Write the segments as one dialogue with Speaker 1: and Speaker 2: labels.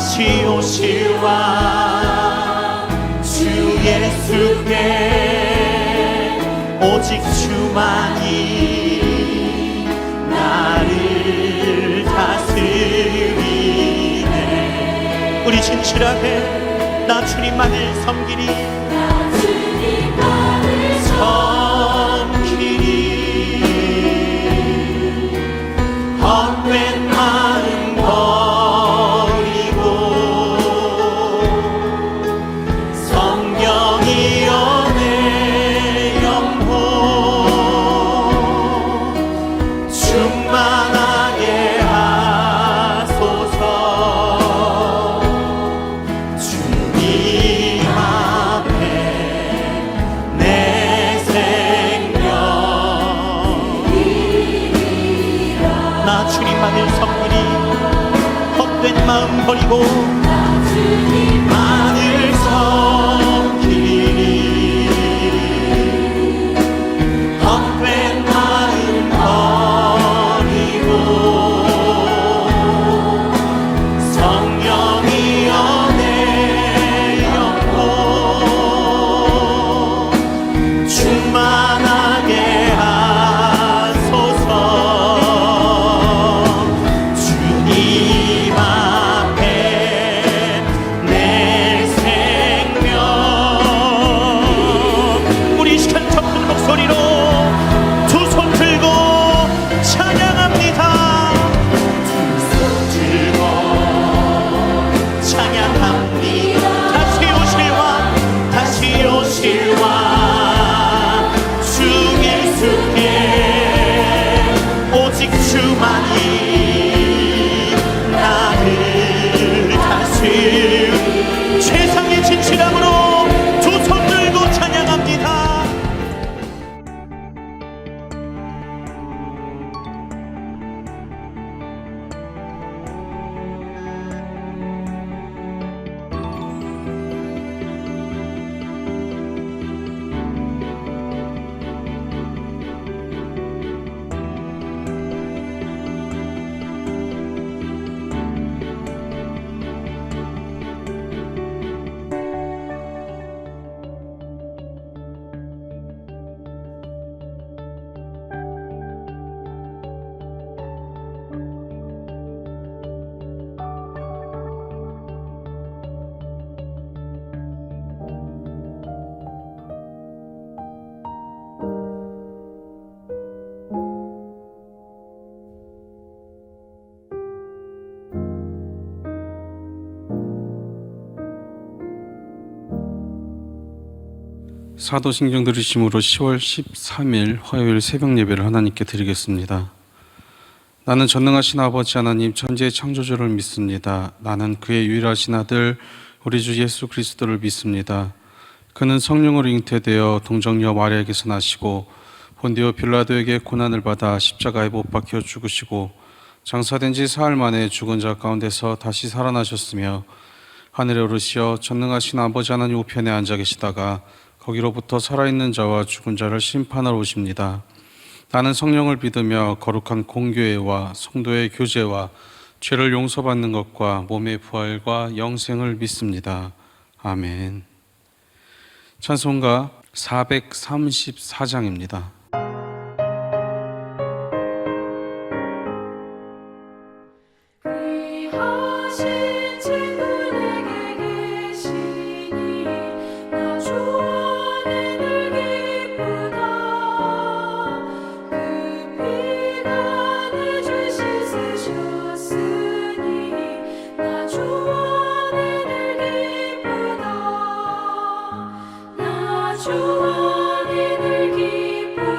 Speaker 1: 다시 오실 왕 주 예수께 오직 주만이 나를 다스리네. 우리 진실하게 나 주님만을 섬기리, 나 주님만을 섬기리. 헛된 마음 버리고 성령이여 내 영혼 충만하게 하소서. 주님 앞에 내 생명 나 주님만을 섬기리. 헛된 마음 버리고 나 주님만을 섬기리. 헛된 마음 버리고 성령이여 내 영혼 충만하게 하소서. 주님 앞에 내 생명. 우리 이 시간 첫 목소리로 두 손 들고 찬양합니다. 두 손 들고 찬양합니다. 다시 오실 왕, 다시 오실 왕 주 예수께 오직 주만이 나를 다스리. 세상의 진실함으로 두 손 들고 찬양합니다.
Speaker 2: 사도신경 들으심으로 10월 13일 화요일 새벽 예배를 하나님께 드리겠습니다. 나는 전능하신 아버지 하나님 천지의 창조주를 믿습니다. 나는 그의 유일하신 아들 우리 주 예수 그리스도를 믿습니다. 그는 성령으로 잉태되어 동정녀 마리아에게서 나시고 본디오 빌라도에게 고난을 받아 십자가에 못 박혀 죽으시고 장사된 지 사흘 만에 죽은 자 가운데서 다시 살아나셨으며 하늘에 오르시어 전능하신 아버지 하나님 우편에 앉아 계시다가 거기로부터 살아있는 자와 죽은 자를 심판하러 오십니다. 나는 성령을 믿으며 거룩한 공교회와 성도의 교제와 죄를 용서받는 것과 몸의 부활과 영생을 믿습니다. 아멘. 찬송가 434장입니다.
Speaker 3: 주 안에 늘 기쁘다.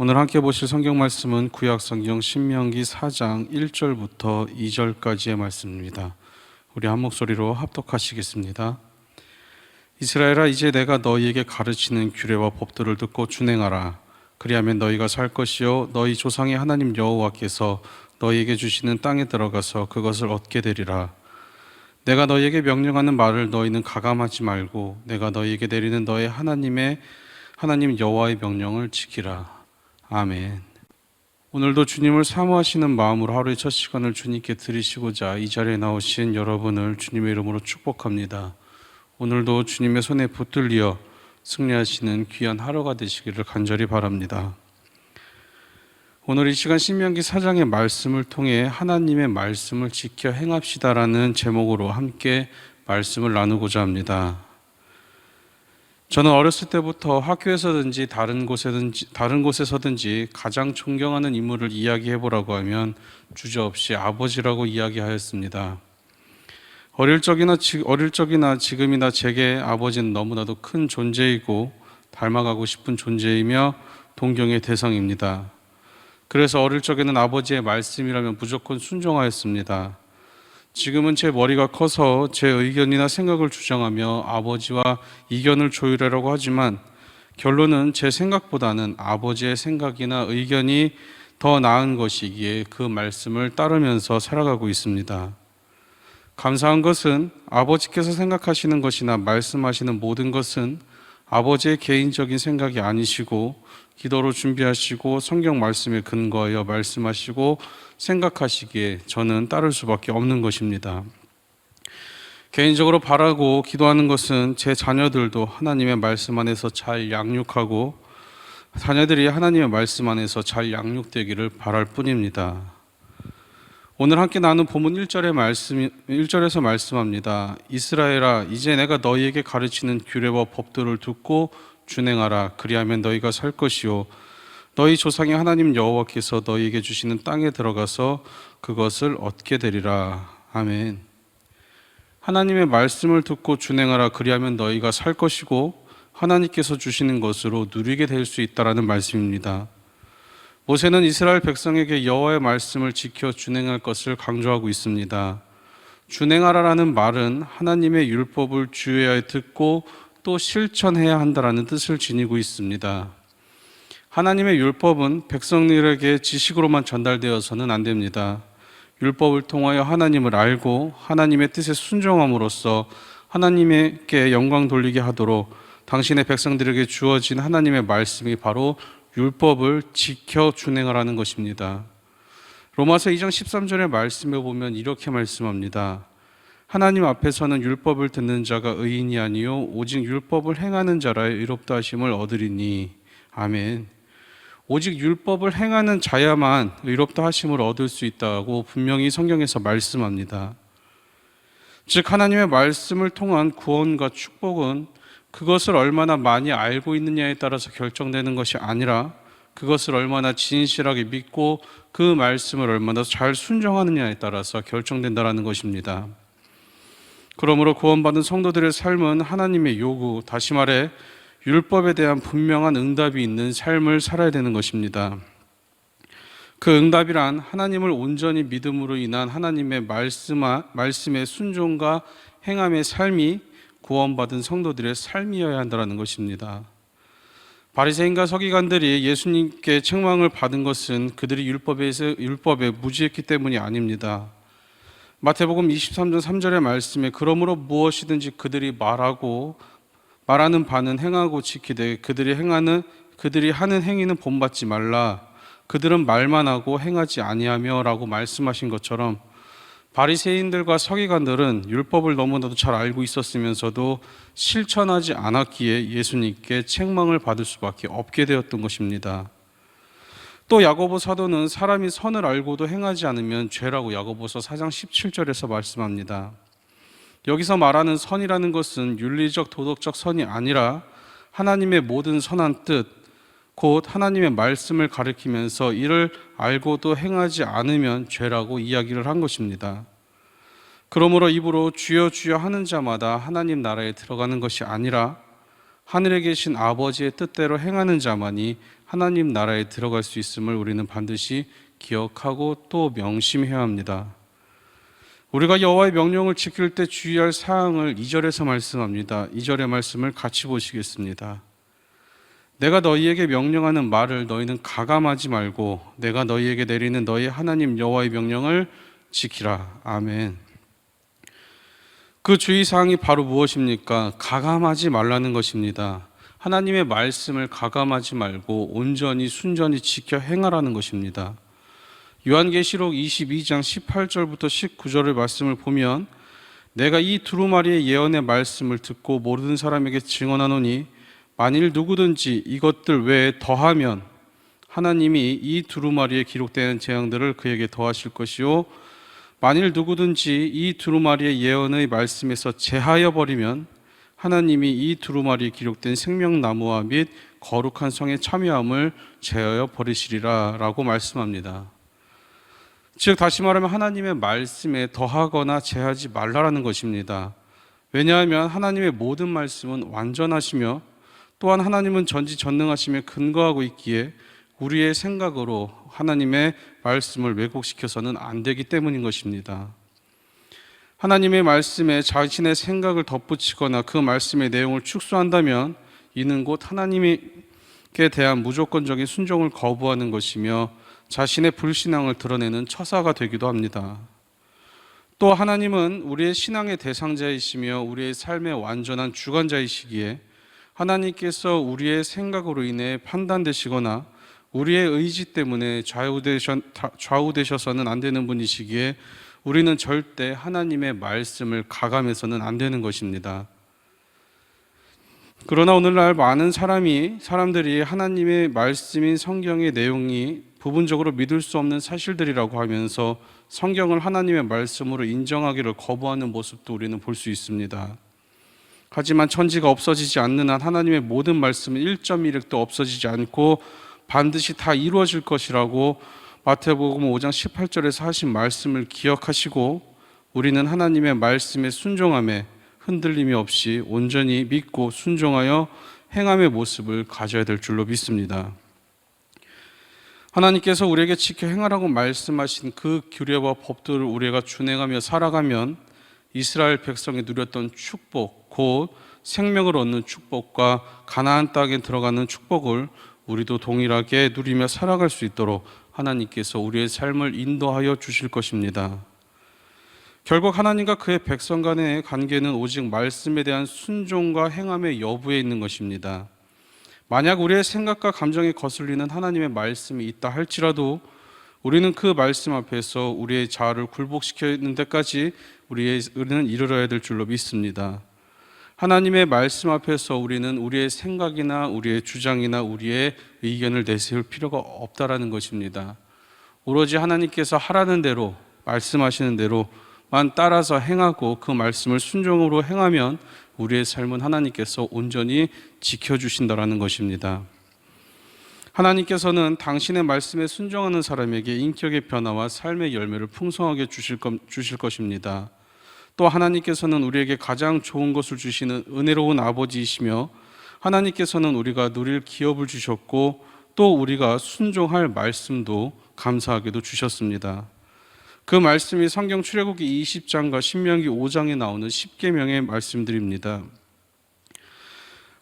Speaker 2: 오늘 함께 보실 성경 말씀은 구약 성경 신명기 4장 1절부터 2절까지의 말씀입니다. 우리 한 목소리로 합독하시겠습니다. 이스라엘아, 이제 내가 너희에게 가르치는 규례와 법도를 듣고 준행하라. 그리하면 너희가 살 것이요 너희 조상의 하나님 여호와께서 너희에게 주시는 땅에 들어가서 그것을 얻게 되리라. 내가 너희에게 명령하는 말을 너희는 가감하지 말고 내가 너희에게 내리는 너희 하나님 여호와의 명령을 지키라. 아멘. 오늘도 주님을 사모하시는 마음으로 하루의 첫 시간을 주님께 드리시고자 이 자리에 나오신 여러분을 주님의 이름으로 축복합니다. 오늘도 주님의 손에 붙들려 승리하시는 귀한 하루가 되시기를 간절히 바랍니다. 오늘 이 시간 신명기 4장의 말씀을 통해 하나님의 말씀을 지켜 행합시다라는 제목으로 함께 말씀을 나누고자 합니다. 저는 어렸을 때부터 학교에서든지 다른 곳에서든지 가장 존경하는 인물을 이야기해보라고 하면 주저없이 아버지라고 이야기하였습니다. 어릴 적이나 지금이나 제게 아버지는 너무나도 큰 존재이고 닮아가고 싶은 존재이며 동경의 대상입니다. 그래서 어릴 적에는 아버지의 말씀이라면 무조건 순종하였습니다. 지금은 제 머리가 커서 제 의견이나 생각을 주장하며 아버지와 이견을 조율하려고 하지만 결론은 제 생각보다는 아버지의 생각이나 의견이 더 나은 것이기에 그 말씀을 따르면서 살아가고 있습니다. 감사한 것은 아버지께서 생각하시는 것이나 말씀하시는 모든 것은 아버지의 개인적인 생각이 아니시고 기도로 준비하시고 성경 말씀에 근거하여 말씀하시고 생각하시기에 저는 따를 수밖에 없는 것입니다. 개인적으로 바라고 기도하는 것은 제 자녀들도 하나님의 말씀 안에서 잘 양육하고 자녀들이 하나님의 말씀 안에서 잘 양육되기를 바랄 뿐입니다. 오늘 함께 나눈 본문 1절에서 말씀합니다. 이스라엘아, 이제 내가 너희에게 가르치는 규례와 법도를 듣고 준행하라. 그리하면 너희가 살 것이요 너희 조상의 하나님 여호와께서 너희에게 주시는 땅에 들어가서 그것을 얻게 되리라. 아멘. 하나님의 말씀을 듣고 준행하라. 그리하면 너희가 살 것이고 하나님께서 주시는 것으로 누리게 될 수 있다라는 말씀입니다. 모세는 이스라엘 백성에게 여호와의 말씀을 지켜 준행할 것을 강조하고 있습니다. 준행하라라는 말은 하나님의 율법을 주의하여 듣고 또 실천해야 한다라는 뜻을 지니고 있습니다. 하나님의 율법은 백성들에게 지식으로만 전달되어서는 안 됩니다. 율법을 통하여 하나님을 알고 하나님의 뜻에 순종함으로써 하나님께 영광 돌리게 하도록 당신의 백성들에게 주어진 하나님의 말씀이 바로 율법을 지켜 준행하라는 것입니다. 로마서 2장 13절의 말씀에 보면 이렇게 말씀합니다. 하나님 앞에서는 율법을 듣는 자가 의인이 아니요 오직 율법을 행하는 자라의 의롭다 하심을 얻으리니. 아멘. 오직 율법을 행하는 자야만 의롭다 하심을 얻을 수 있다고 분명히 성경에서 말씀합니다. 즉 하나님의 말씀을 통한 구원과 축복은 그것을 얼마나 많이 알고 있느냐에 따라서 결정되는 것이 아니라 그것을 얼마나 진실하게 믿고 그 말씀을 얼마나 잘 순종하느냐에 따라서 결정된다는 것입니다. 그러므로 구원받은 성도들의 삶은 하나님의 요구, 다시 말해 율법에 대한 분명한 응답이 있는 삶을 살아야 되는 것입니다. 그 응답이란 하나님을 온전히 믿음으로 인한 하나님의 말씀의 순종과 행함의 삶이 구원받은 성도들의 삶이어야 한다는 것입니다. 바리새인과 서기관들이 예수님께 책망을 받은 것은 그들이 율법에 무지했기 때문이 아닙니다. 마태복음 23장 3절의 말씀에 그러므로 무엇이든지 그들이 말하는 바는 행하고 지키되 그들이 하는 행위는 본받지 말라. 그들은 말만 하고 행하지 아니하며 라고 말씀하신 것처럼 바리새인들과 서기관들은 율법을 너무나도 잘 알고 있었으면서도 실천하지 않았기에 예수님께 책망을 받을 수밖에 없게 되었던 것입니다. 또 야고보 사도는 사람이 선을 알고도 행하지 않으면 죄라고 야고보서 4장 17절에서 말씀합니다. 여기서 말하는 선이라는 것은 윤리적 도덕적 선이 아니라 하나님의 모든 선한 뜻, 곧 하나님의 말씀을 가리키면서 이를 알고도 행하지 않으면 죄라고 이야기를 한 것입니다. 그러므로 입으로 주여 주여 하는 자마다 하나님 나라에 들어가는 것이 아니라 하늘에 계신 아버지의 뜻대로 행하는 자만이 하나님 나라에 들어갈 수 있음을 우리는 반드시 기억하고 또 명심해야 합니다. 우리가 여호와의 명령을 지킬 때 주의할 사항을 2절에서 말씀합니다. 2절의 말씀을 같이 보시겠습니다. 내가 너희에게 명령하는 말을 너희는 가감하지 말고 내가 너희에게 내리는 너희 하나님 여호와의 명령을 지키라. 아멘. 그 주의사항이 바로 무엇입니까? 가감하지 말라는 것입니다. 하나님의 말씀을 가감하지 말고 온전히 순전히 지켜 행하라는 것입니다. 요한계시록 22장 18절부터 19절의 말씀을 보면 내가 이 두루마리의 예언의 말씀을 듣고 모르는 사람에게 증언하노니 만일 누구든지 이것들 외에 더하면 하나님이 이 두루마리에 기록되는 재앙들을 그에게 더하실 것이요 만일 누구든지 이 두루마리의 예언의 말씀에서 제하여 버리면 하나님이 이 두루마리에 기록된 생명나무와 및 거룩한 성의 참여함을 제하여 버리시리라 라고 말씀합니다. 즉 다시 말하면 하나님의 말씀에 더하거나 제하지 말라라는 것입니다. 왜냐하면 하나님의 모든 말씀은 완전하시며 또한 하나님은 전지전능하심에 근거하고 있기에 우리의 생각으로 하나님의 말씀을 왜곡시켜서는 안 되기 때문인 것입니다. 하나님의 말씀에 자신의 생각을 덧붙이거나 그 말씀의 내용을 축소한다면 이는 곧 하나님께 대한 무조건적인 순종을 거부하는 것이며 자신의 불신앙을 드러내는 처사가 되기도 합니다. 또 하나님은 우리의 신앙의 대상자이시며 우리의 삶의 완전한 주관자이시기에 하나님께서 우리의 생각으로 인해 판단되시거나 우리의 의지 때문에 좌우되셔서는 안 되는 분이시기에 우리는 절대 하나님의 말씀을 가감해서는 안 되는 것입니다. 그러나 오늘날 많은 사람들이 하나님의 말씀인 성경의 내용이 부분적으로 믿을 수 없는 사실들이라고 하면서 성경을 하나님의 말씀으로 인정하기를 거부하는 모습도 우리는 볼 수 있습니다. 하지만 천지가 없어지지 않는 한 하나님의 모든 말씀은 1.1획도 없어지지 않고 반드시 다 이루어질 것이라고 마태복음 5장 18절에서 하신 말씀을 기억하시고 우리는 하나님의 말씀에 순종함에 흔들림이 없이 온전히 믿고 순종하여 행함의 모습을 가져야 될 줄로 믿습니다. 하나님께서 우리에게 지켜 행하라고 말씀하신 그 규례와 법들을 우리가 준행하며 살아가면 이스라엘 백성이 누렸던 축복, 곧 생명을 얻는 축복과 가나안 땅에 들어가는 축복을 우리도 동일하게 누리며 살아갈 수 있도록 하나님께서 우리의 삶을 인도하여 주실 것입니다. 결국 하나님과 그의 백성 간의 관계는 오직 말씀에 대한 순종과 행함의 여부에 있는 것입니다. 만약 우리의 생각과 감정에 거슬리는 하나님의 말씀이 있다 할지라도 우리는 그 말씀 앞에서 우리의 자아를 굴복시키는 데까지 우리는 이르러야 될 줄로 믿습니다. 하나님의 말씀 앞에서 우리는 우리의 생각이나 우리의 주장이나 우리의 의견을 내세울 필요가 없다라는 것입니다. 오로지 하나님께서 하라는 대로 말씀하시는 대로만 따라서 행하고 그 말씀을 순종으로 행하면 우리의 삶은 하나님께서 온전히 지켜주신다라는 것입니다. 하나님께서는 당신의 말씀에 순종하는 사람에게 인격의 변화와 삶의 열매를 풍성하게 주실 것입니다. 또 하나님께서는 우리에게 가장 좋은 것을 주시는 은혜로운 아버지이시며 하나님께서는 우리가 누릴 기업을 주셨고 또 우리가 순종할 말씀도 감사하게도 주셨습니다. 그 말씀이 성경 출애굽기 20장과 신명기 5장에 나오는 10계명의 말씀들입니다.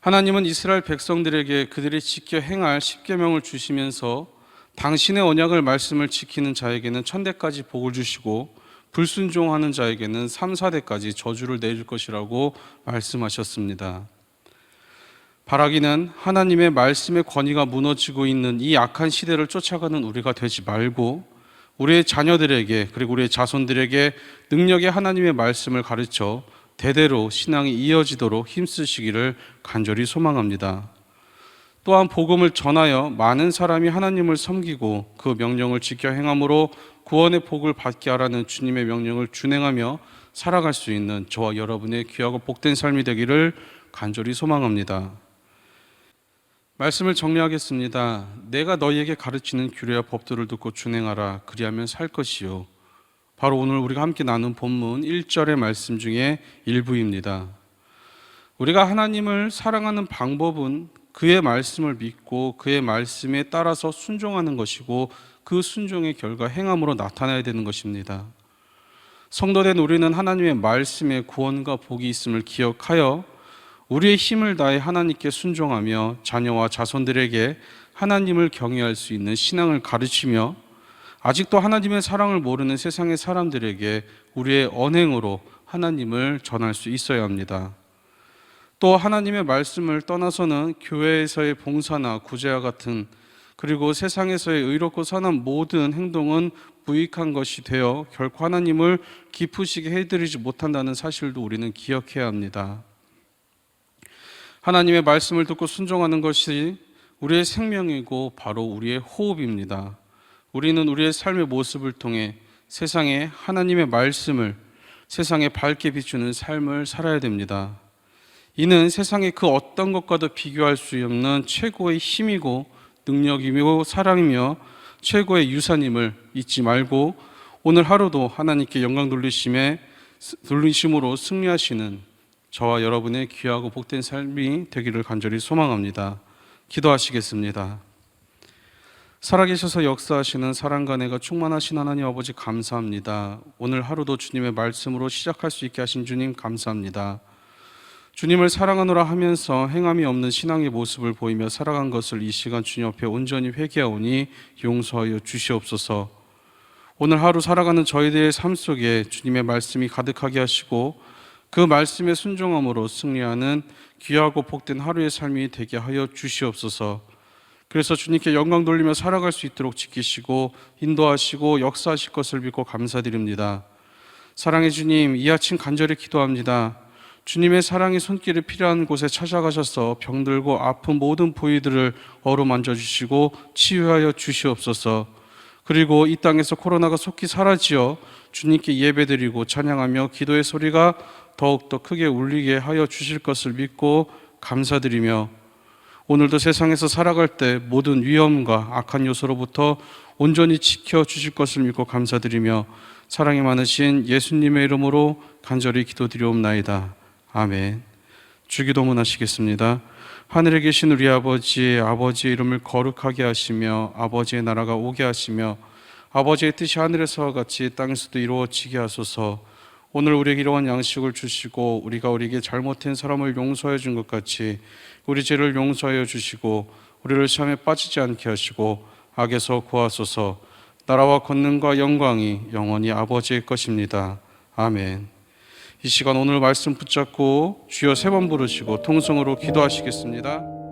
Speaker 2: 하나님은 이스라엘 백성들에게 그들이 지켜 행할 10계명을 주시면서 당신의 언약을 말씀을 지키는 자에게는 1000대까지 복을 주시고 불순종하는 자에게는 3, 4대까지 저주를 내릴 것이라고 말씀하셨습니다. 바라기는 하나님의 말씀의 권위가 무너지고 있는 이 악한 시대를 쫓아가는 우리가 되지 말고 우리의 자녀들에게 그리고 우리의 자손들에게 능력의 하나님의 말씀을 가르쳐 대대로 신앙이 이어지도록 힘쓰시기를 간절히 소망합니다. 또한 복음을 전하여 많은 사람이 하나님을 섬기고 그 명령을 지켜 행함으로 구원의 복을 받게 하라는 주님의 명령을 준행하며 살아갈 수 있는 저와 여러분의 귀하고 복된 삶이 되기를 간절히 소망합니다. 말씀을 정리하겠습니다. 내가 너희에게 가르치는 규례와 법들을 듣고 준행하라. 그리하면 살 것이요. 바로 오늘 우리가 함께 나눈 본문 1절의 말씀 중에 일부입니다. 우리가 하나님을 사랑하는 방법은 그의 말씀을 믿고 그의 말씀에 따라서 순종하는 것이고 그 순종의 결과 행함으로 나타나야 되는 것입니다. 성도된 우리는 하나님의 말씀에 구원과 복이 있음을 기억하여 우리의 힘을 다해 하나님께 순종하며 자녀와 자손들에게 하나님을 경외할 수 있는 신앙을 가르치며 아직도 하나님의 사랑을 모르는 세상의 사람들에게 우리의 언행으로 하나님을 전할 수 있어야 합니다. 또 하나님의 말씀을 떠나서는 교회에서의 봉사나 구제와 같은 그리고 세상에서의 의롭고 선한 모든 행동은 무익한 것이 되어 결코 하나님을 기쁘시게 해드리지 못한다는 사실도 우리는 기억해야 합니다. 하나님의 말씀을 듣고 순종하는 것이 우리의 생명이고 바로 우리의 호흡입니다. 우리는 우리의 삶의 모습을 통해 세상에 하나님의 말씀을 세상에 밝게 비추는 삶을 살아야 됩니다. 이는 세상의 그 어떤 것과도 비교할 수 없는 최고의 힘이고 능력이며 사랑이며 최고의 유산임을 잊지 말고 오늘 하루도 하나님께 영광 돌리심으로 승리하시는 저와 여러분의 귀하고 복된 삶이 되기를 간절히 소망합니다. 기도하시겠습니다. 살아계셔서 역사하시는 사랑과 내가 충만하신 하나님 아버지 감사합니다. 오늘 하루도 주님의 말씀으로 시작할 수 있게 하신 주님 감사합니다. 주님을 사랑하노라 하면서 행함이 없는 신앙의 모습을 보이며 살아간 것을 이 시간 주님 앞에 온전히 회개하오니 용서하여 주시옵소서. 오늘 하루 살아가는 저희들의 삶 속에 주님의 말씀이 가득하게 하시고 그 말씀에 순종함으로 승리하는 귀하고 복된 하루의 삶이 되게 하여 주시옵소서. 그래서 주님께 영광 돌리며 살아갈 수 있도록 지키시고 인도하시고 역사하실 것을 믿고 감사드립니다. 사랑의 주님, 이 아침 간절히 기도합니다. 주님의 사랑의 손길이 필요한 곳에 찾아가셔서 병들고 아픈 모든 부위들을 어루만져 주시고 치유하여 주시옵소서. 그리고 이 땅에서 코로나가 속히 사라지어 주님께 예배드리고 찬양하며 기도의 소리가 더욱더 크게 울리게 하여 주실 것을 믿고 감사드리며 오늘도 세상에서 살아갈 때 모든 위험과 악한 요소로부터 온전히 지켜주실 것을 믿고 감사드리며 사랑이 많으신 예수님의 이름으로 간절히 기도드리옵나이다. 아멘. 주기도문 하시겠습니다. 하늘에 계신 우리 아버지의 이름을 거룩하게 하시며 아버지의 나라가 오게 하시며 아버지의 뜻이 하늘에서와 같이 땅에서도 이루어지게 하소서. 오늘 우리에게 이러한 양식을 주시고 우리가 우리에게 잘못한 사람을 용서해 준 것 같이 우리 죄를 용서하여 주시고 우리를 시험에 빠지지 않게 하시고 악에서 구하소서. 나라와 권능과 영광이 영원히 아버지의 것입니다. 아멘. 이 시간 오늘 말씀 붙잡고 주여 3번 부르시고 통성으로 기도하시겠습니다.